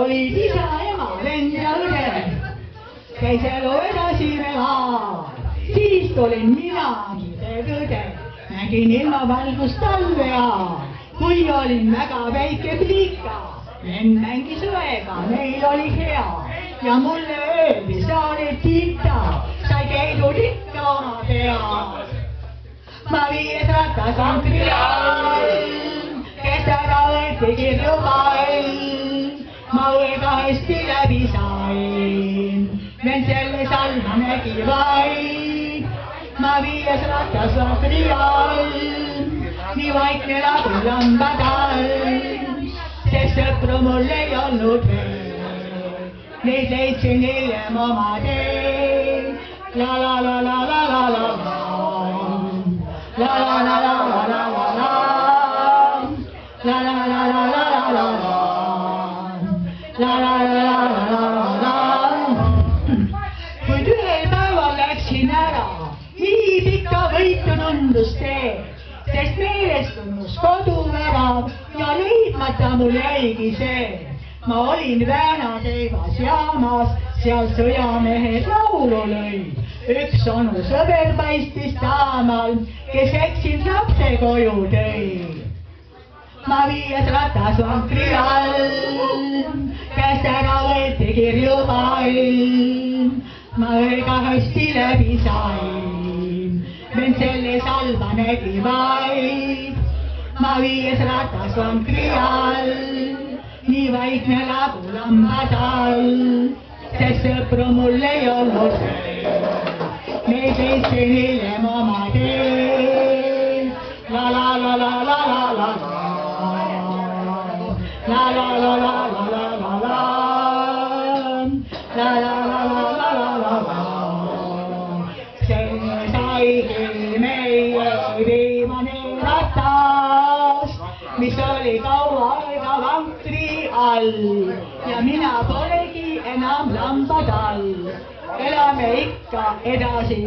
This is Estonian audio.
olid isa, ema, vend ja õde, käis elu edasi väga. Siis tulin minagi tõde, nägin ilmavalgust talvea, kui olin väga väike pliika. Vend mängis õega, meil oli hea ja mulle öeldi, sa oled tita, sai käidud ikka oma peas. Ma 5 ratas vankri all, kes ära võeti kirju pall. Ma õega hästi läbi sain, vend selle salma nägi vaid. Ma 5 ratas vankri all, nii vaikne nagu lambadall, sest sõpru mul ei olnud veel. Neid leidsin hiljem oma tee. La la la la la la la la. La la la la la la la la. La la la la la la la la. La la la la la la la. Kuid ühel päeval läksin ära, nii pika võitu tundus tee, sest meelest tunnus koduvärav ja leidmata mul jäigi see. Ma olin Väänateivas jaamas, seal sõjamehed laulu lõid. Üks onu sõber paistis taamal, kes eksin lapse koju tõi. Ma 5 ratas vankri all, käest ära võeti kirju pall. Ma õega hästi läbi sain, vend selle salva nägi vaid. Ma 5 ratas vankri all, nii vaikne nagu lambadall, sest sõpru mul ei olnud veel. Neid leidsin hiljem oma tee. La la la la la la la la. La la la la la la la la. La la la la la la la la. See saigi meie viimane ratas, mis oli kaua aega vankri all ja mina polegi enam lambadall. Elame ikka edasi.